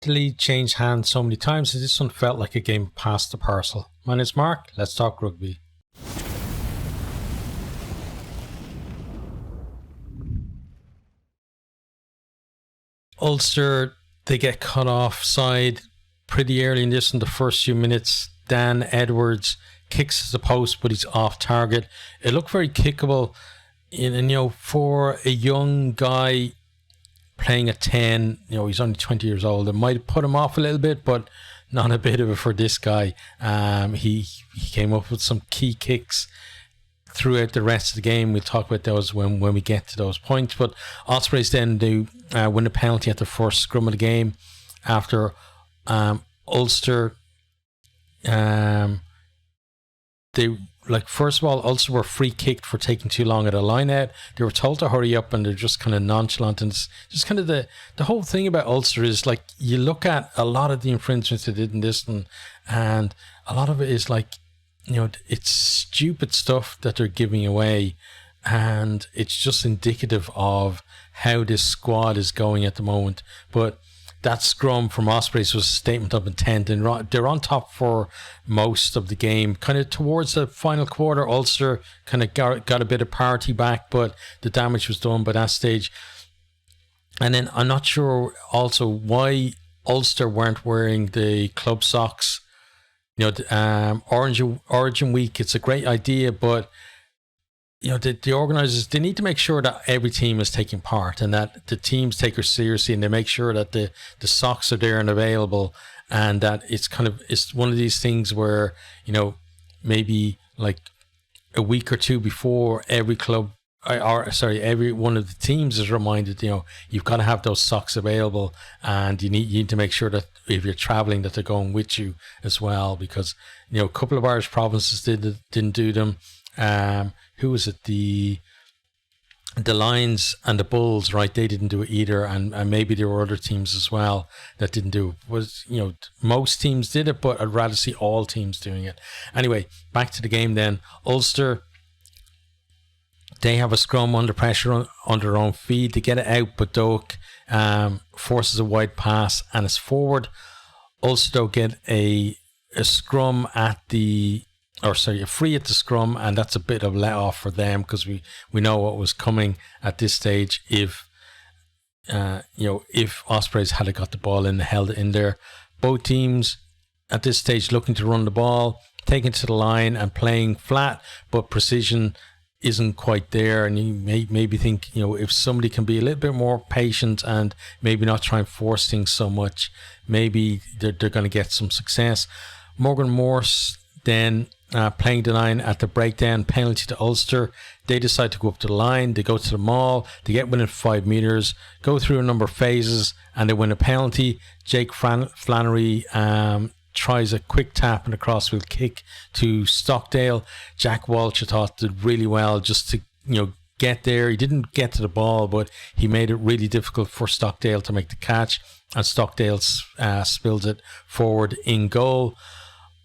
The lead changed hands so many times that this one felt like a game past the parcel. My name's Mark, let's talk rugby. Ulster, they get cut off side pretty early in this in the first few minutes. Dan Edwards kicks the post, but he's off target. It looked very kickable, and for a young guy playing at 10, he's only 20 years old. It might put him off a little bit, but not a bit of it for this guy. He came up with some key kicks throughout the rest of the game. We'll talk about those when we get to those points. But Ospreys then do win a penalty at the first scrum of the game after Ulster. First of all, Ulster were free kicked for taking too long at a line out. They were told to hurry up, and they're just kind of nonchalant. And it's just kind of the whole thing about Ulster is like, you look at a lot of the infringements they did in this, and a lot of it is like, it's stupid stuff that they're giving away, and it's just indicative of how this squad is going at the moment. But that scrum from Ospreys was a statement of intent, and they're on top for most of the game. Kind of towards the final quarter, Ulster kind of got a bit of parity back, but the damage was done by that stage. And then I'm not sure also why Ulster weren't wearing the club socks. Origin week, it's a great idea, but the organisers, they need to make sure that every team is taking part and that the teams take it seriously, and they make sure that the socks are there and available, and that it's one of these things where, maybe like a week or two before every club, every one of the teams is reminded, you've got to have those socks available, and you need to make sure that if you're travelling that they're going with you as well, because, a couple of Irish provinces didn't do them. Who was it? The Lions and the Bulls, right? They didn't do it either, and maybe there were other teams as well that didn't do it. Most teams did it, but I'd rather see all teams doing it. Anyway, back to the game then. Ulster, they have a scrum under pressure on their own feed. They get it out, but Doak forces a wide pass and it's forward. Ulster don't get a scrum a free at the scrum, and that's a bit of let off for them, because we know what was coming at this stage if Ospreys had got the ball in and held it in there. Both teams at this stage looking to run the ball, taking it to the line and playing flat, but precision isn't quite there, and you maybe think, if somebody can be a little bit more patient and maybe not try and force things so much, maybe they're going to get some success. Morgan Morse then playing the line at the breakdown, penalty to Ulster. They decide to go up to the line, they go to the maul, they get within 5 metres, go through a number of phases, and they win a penalty. Jake Flannery tries a quick tap and a crossfield kick to Stockdale. Jack Walsh, I thought, did really well just to get there. He didn't get to the ball, but he made it really difficult for Stockdale to make the catch, and Stockdale spills it forward in goal.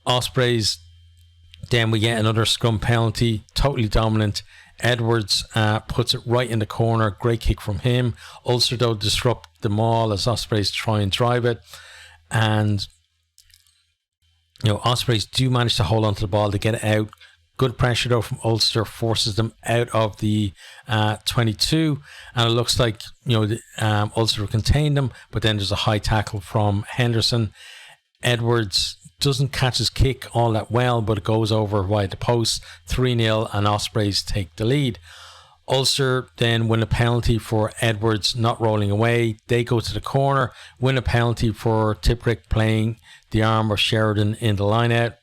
Ospreys, then we get another scrum penalty, totally dominant. Edwards puts it right in the corner, great kick from him. Ulster though disrupt the maul as Ospreys try and drive it, and Ospreys do manage to hold onto the ball to get it out. Good pressure though from Ulster forces them out of the 22, and it looks like Ulster contained them, but then there's a high tackle from Henderson. Edwards doesn't catch his kick all that well, but it goes over wide the post. 3-0, and Ospreys take the lead. Ulster then win a penalty for Edwards not rolling away. They go to the corner, win a penalty for Tiprick playing the arm of Sheridan in the line out.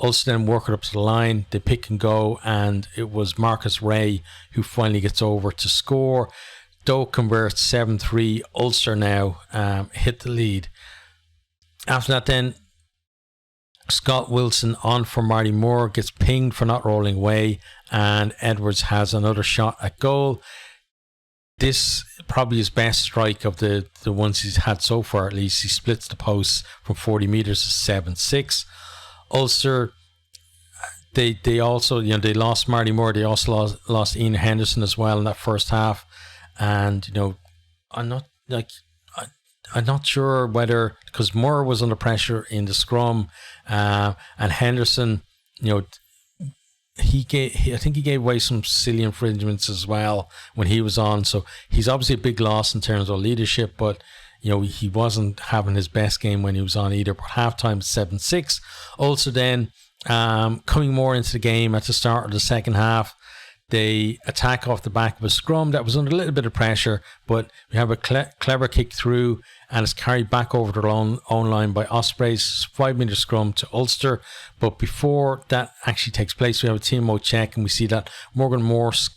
Ulster then work it up to the line. They pick and go, and it was Marcus Ray who finally gets over to score. Doak converts 7-3. Ulster now hit the lead. After that then, Scott Wilson on for Marty Moore, gets pinged for not rolling away, and Edwards has another shot at goal. This probably his best strike of the ones he's had so far, at least. He splits the posts from 40 metres to 7-6. Ulster, they also, they lost Marty Moore. They also lost Ian Henderson as well in that first half. And, I'm not I'm not sure whether, because Moore was under pressure in the scrum, and Henderson, I think he gave away some silly infringements as well when he was on. So he's obviously a big loss in terms of leadership, but he wasn't having his best game when he was on either. But halftime 7-6. Also then coming more into the game at the start of the second half, they attack off the back of a scrum that was under a little bit of pressure, but we have a clever kick through, and it's carried back over their own line by Ospreys. 5-metre scrum to Ulster. But before that actually takes place, we have a TMO check, and we see that Morgan Morse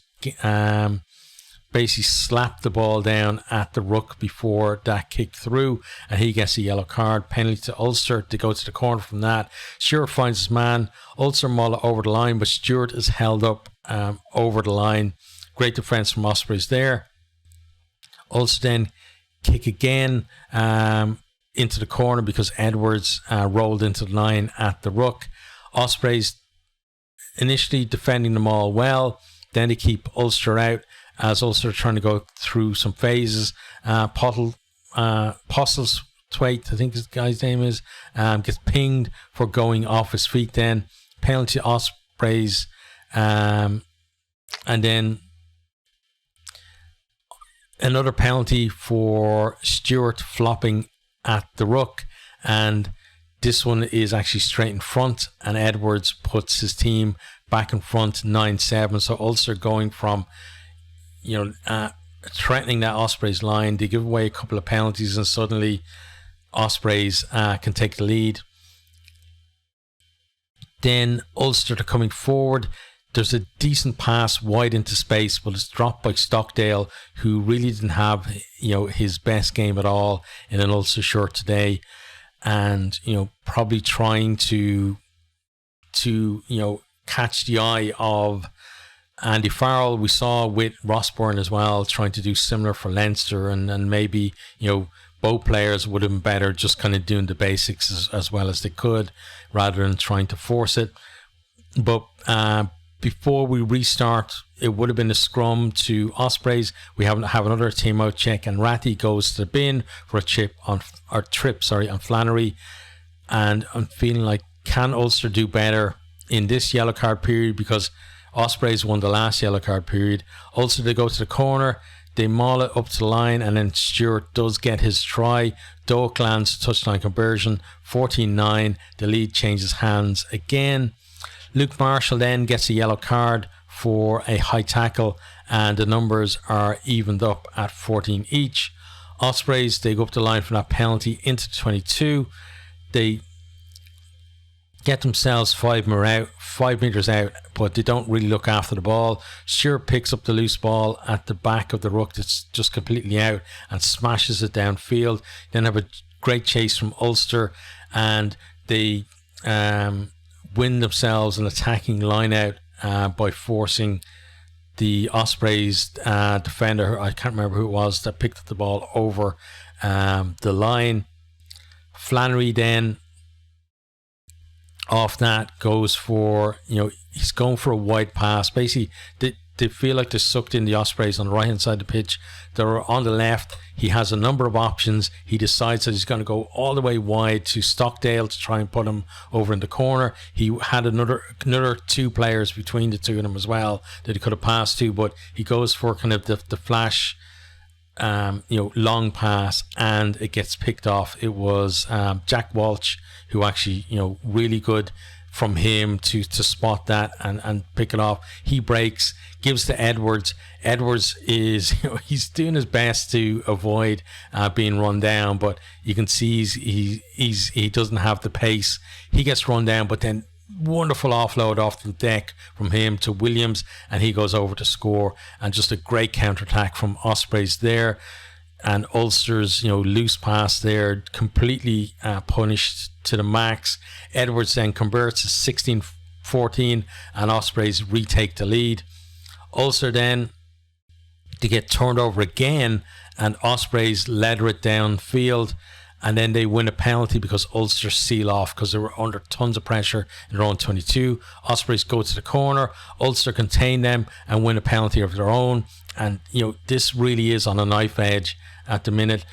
basically slapped the ball down at the ruck before that kick through, and he gets a yellow card. Penalty to Ulster to go to the corner from that. Stewart finds his man. Ulster mull it over the line, but Stewart is held up over the line. Great defence from Ospreys there. Ulster then kick again into the corner because Edwards rolled into the line at the ruck. Ospreys initially defending them all well, then they keep Ulster out as Ulster are trying to go through some phases. Postle's Twait, I think this guy's name is, gets pinged for going off his feet then. Penalty to Ospreys, and then another penalty for Stewart flopping at the ruck, and this one is actually straight in front, and Edwards puts his team back in front 9-7. So Ulster going from threatening that Ospreys line, they give away a couple of penalties, and suddenly Ospreys can take the lead. Then Ulster are coming forward. There's a decent pass wide into space, but it's dropped by Stockdale, who really didn't have his best game at all in an Ulster shirt today, and probably trying to catch the eye of Andy Farrell. We saw with Rossburn as well, trying to do similar for Leinster, and maybe both players would have been better just kind of doing the basics as well as they could, rather than trying to force it. But before we restart, it would have been a scrum to Ospreys. We have another team out check, and Ratty goes to the bin for a trip on Flannery. And I'm feeling like, can Ulster do better in this yellow card period? Because Ospreys won the last yellow card period. Ulster, they go to the corner, they maul it up to the line, and then Stewart does get his try. Doak lands touchdown conversion, 14-9. The lead changes hands again. Luke Marshall then gets a yellow card for a high tackle, and the numbers are evened up at 14 each. Ospreys, they go up the line from that penalty into the 22. They get themselves 5 metres out, but they don't really look after the ball. Stewart picks up the loose ball at the back of the ruck that's just completely out and smashes it downfield. Then have a great chase from Ulster, and they win themselves an attacking line out by forcing the Ospreys defender, I can't remember who it was, that picked up the ball over the line. Flannery then off that goes for, he's going for a wide pass. Basically, they feel like they're sucked in, the Ospreys, on the right hand side of the pitch. They're on the left. He has a number of options. He decides that he's going to go all the way wide to Stockdale to try and put him over in the corner. He had another 2 players between the two of them as well that he could have passed to, but he goes for kind of the flash long pass, and it gets picked off. It was Jack Walsh who actually, really good from him to spot that and pick it off. He breaks, gives to Edwards. Edwards is, he's doing his best to avoid being run down, but you can see he doesn't have the pace. He gets run down, but then wonderful offload off the deck from him to Williams, and he goes over to score. And just a great counter-attack from Ospreys there. And Ulster's loose pass there completely punished to the max. Edwards then converts to 16-14, and Ospreys retake the lead. Ulster then, to get turned over again, and Ospreys ladder it downfield, and then they win a penalty because Ulster seal off because they were under tons of pressure in their own 22. Ospreys go to the corner, Ulster contain them and win a penalty of their own. And this really is on a knife edge at the minute.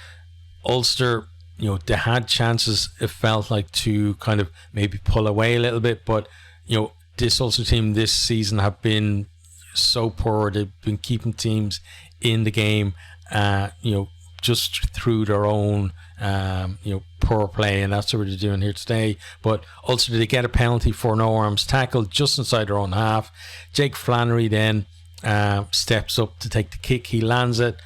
Ulster, they had chances, it felt like, to kind of maybe pull away a little bit, but this Ulster team this season have been so poor. They've been keeping teams in the game, just through their own poor play, and that's what they're doing here today. But Ulster did get a penalty for no arms tackle just inside their own half. Jake Flannery then steps up to take the kick. He lands it,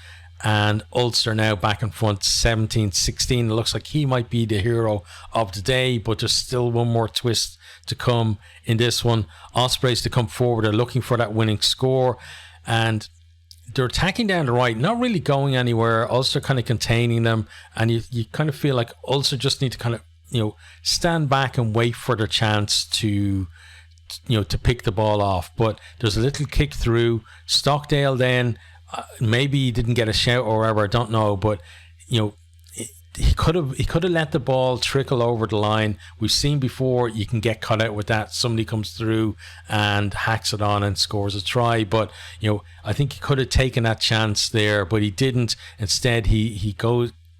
and Ulster now back in front 17-16. It looks like he might be the hero of the day, but there's still one more twist to come in this one. Ospreys to come forward, they're looking for that winning score, and they're attacking down the right, not really going anywhere. Ulster kind of containing them, and you kind of feel like Ulster just need to kind of stand back and wait for their chance to pick the ball off. But there's a little kick through. Stockdale then maybe he didn't get a shout or whatever, I don't know, but he could have let the ball trickle over the line. We've seen before you can get cut out with that. Somebody comes through and hacks it on and scores a try. But I think he could have taken that chance there, but he didn't. Instead, he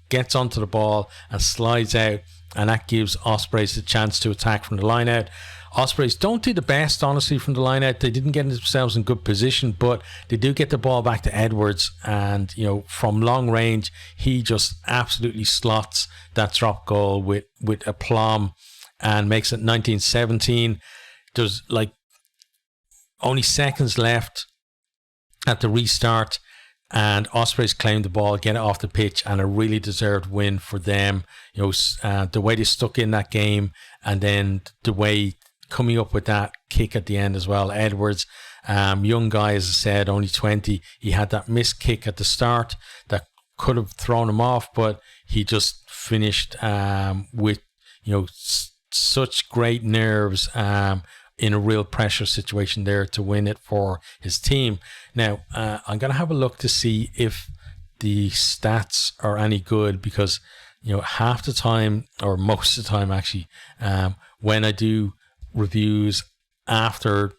gets onto the ball and slides out, and that gives Ospreys the chance to attack from the line out. Ospreys don't do the best, honestly, from the line out. They didn't get themselves in good position, but they do get the ball back to Edwards, and from long range he just absolutely slots that drop goal with aplomb and makes it 19-17. There's only seconds left at the restart, and Ospreys claim the ball, get it off the pitch, and a really deserved win for them. The way they stuck in that game, and then the way coming up with that kick at the end as well. Edwards, young guy, as I said, only 20. He had that missed kick at the start that could have thrown him off, but he just finished with such great nerves in a real pressure situation there to win it for his team. Now, I'm going to have a look to see if the stats are any good, because half the time, or most of the time actually, when I do reviews after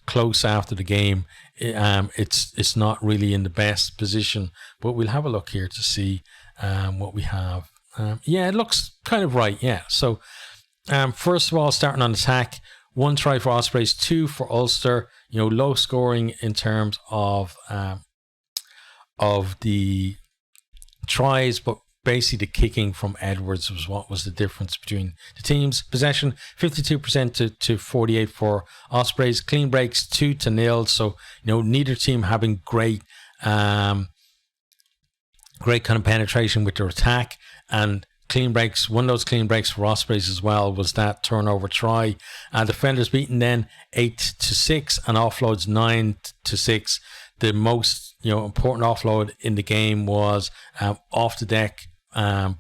close after the game, it's not really in the best position, but we'll have a look here to see what we have. It looks kind of right. So first of all, starting on attack, 1 try for Ospreys, 2 for Ulster. Low scoring in terms of the tries, but basically the kicking from Edwards was what was the difference between the teams. Possession 52% to 48 for Ospreys. Clean breaks 2-0. So neither team having great kind of penetration with their attack. And clean breaks, one of those clean breaks for Ospreys as well was that turnover try. Defenders beaten then 8-6, and offloads 9-6. The most important offload in the game was off the deck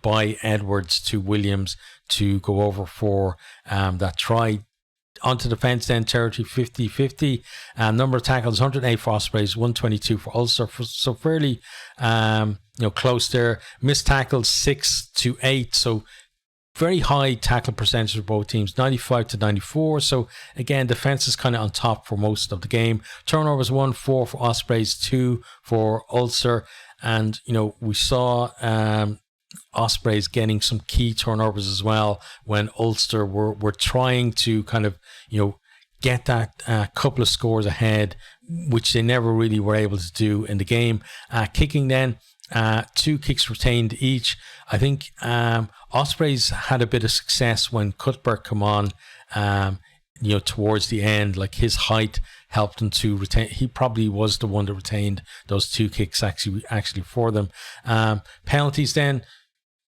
by Edwards to Williams to go over for that try. Onto defence then, territory 50-50. Number of tackles 108 for Ospreys, 122 for Ulster. So fairly close there. Missed tackles 6-8. So very high tackle percentage for both teams, 95-94. So again, defence is kind of on top for most of the game. Turnovers 1-4 for Ospreys, 2 for Ulster. And we saw Ospreys getting some key turnovers as well when Ulster were trying to kind of get that couple of scores ahead, which they never really were able to do in the game. Kicking then, 2 kicks retained each. I think Ospreys had a bit of success when Cuthbert come on towards the end. Like, his height helped him to retain. He probably was the one that retained those 2 kicks actually for them. Penalties then,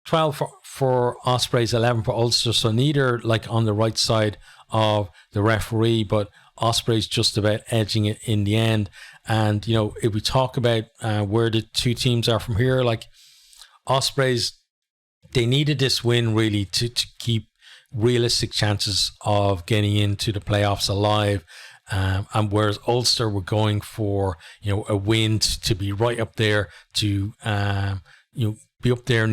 12 for Ospreys, 11 for Ulster. So neither on the right side of the referee, but Ospreys just about edging it in the end. And if we talk about where the two teams are from here, Ospreys, they needed this win really to keep realistic chances of getting into the playoffs alive. And whereas Ulster were going for a win to be right up there, to be up there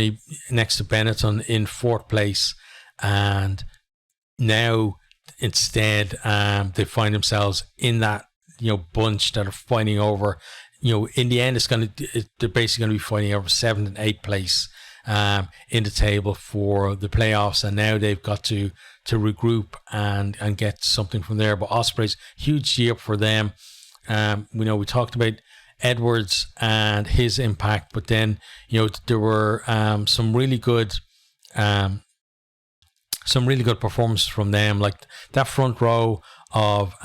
next to Benetton in 4th place, and now instead they find themselves in that bunch that are fighting over. In the end, they're basically going to be fighting over 7th and 8th place. in the table for the playoffs, and now they've got to regroup and get something from there. But Ospreys, huge year for them. We talked about Edwards and his impact, but then there were some really good performances from them, like that front row of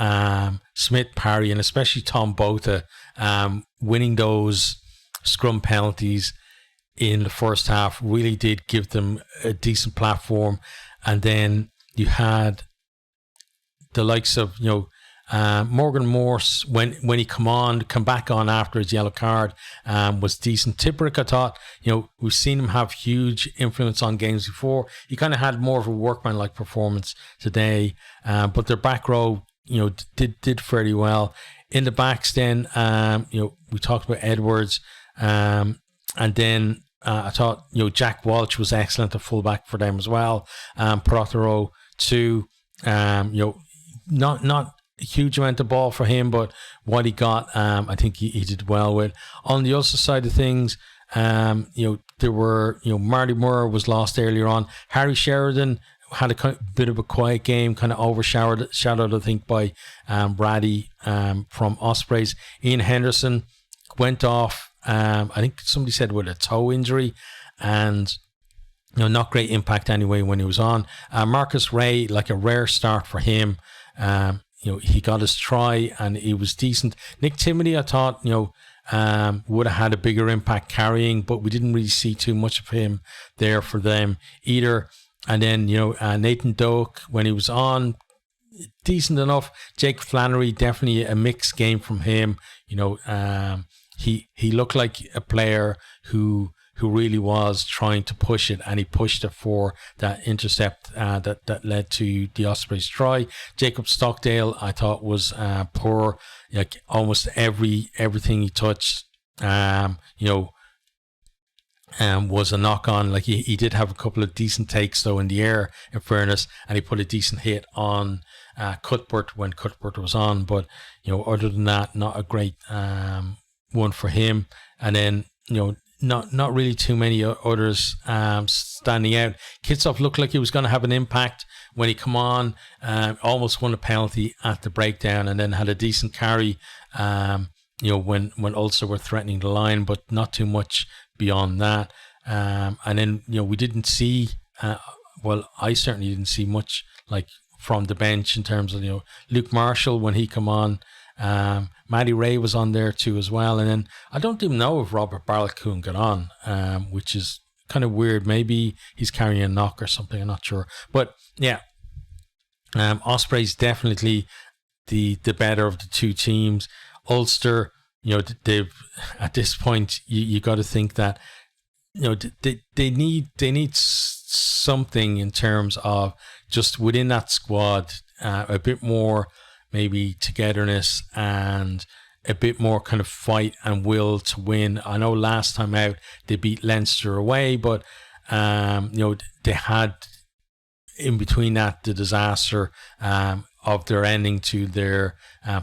Smith, Parry, and especially Tom Botha winning those scrum penalties in the first half really did give them a decent platform. And then you had the likes of Morgan Morse, when he come back on after his yellow card, was decent. Tipperick, I thought, we've seen him have huge influence on games before. He kind of had more of a workman-like performance today, but their back row, did fairly well. In the backs, then, we talked about Edwards, and then I thought, Jack Walsh was excellent at fullback for them as well. Prothero too, not a huge amount of ball for him, but what he got, I think he did well with. On the Ulster side of things, there were, Marty Moore was lost earlier on. Harry Sheridan had a bit of a quiet game, kind of overshadowed, I think, by Brady from Ospreys. Ian Henderson went off, I think somebody said with a toe injury, and not great impact anyway when he was on. Marcus Ray, like a rare start for him. He got his try and he was decent. Nick Timothy, I thought, would have had a bigger impact carrying, but we didn't really see too much of him there for them either. And then, Nathan Doak, when he was on, decent enough. Jake Flannery, definitely a mixed game from him. He looked like a player who really was trying to push it, and he pushed it for that intercept that led to the Ospreys try. Jacob Stockdale, I thought, was poor. Like almost everything he touched, was a knock on. Like he did have a couple of decent takes though in the air, in fairness, and he put a decent hit on Cuthbert when Cuthbert was on. But other than that, not a great one for him. And then not really too many others standing out. Kitsov looked like he was going to have an impact when he come on. Almost won a penalty at the breakdown, and then had a decent carry. When Ulster were threatening the line, but not too much beyond that. And then we didn't see. I certainly didn't see much like from the bench in terms of Luke Marshall when he come on. Matty Ray was on there too as well, and then I don't even know if Robert Barlacoon got on, which is kind of weird. Maybe he's carrying a knock or something, I'm not sure. But yeah, Ospreys definitely the better of the two teams. Ulster, they've at this point you got to think that they need something in terms of just within that squad, a bit more maybe togetherness and a bit more kind of fight and will to win. I know last time out they beat Leinster away, but they had in between that the disaster of their ending to their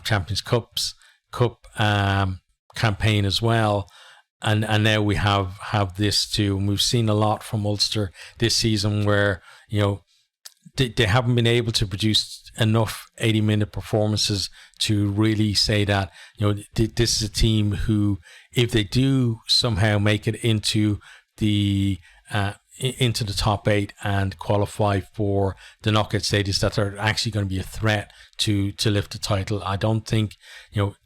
Champions Cup campaign as well, and now we have this too. And we've seen a lot from Ulster this season where they haven't been able to produce enough 80-minute performances to really say that this is a team who, if they do somehow make it into the top 8 and qualify for the knockout stages, that they're actually going to be a threat to lift the title. I don't think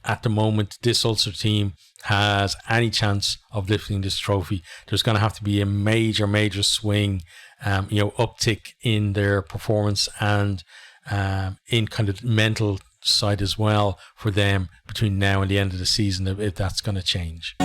at the moment this Ulster team has any chance of lifting this trophy. There's going to have to be a major swing, uptick in their performance and in kind of mental side as well for them between now and the end of the season, if that's going to change.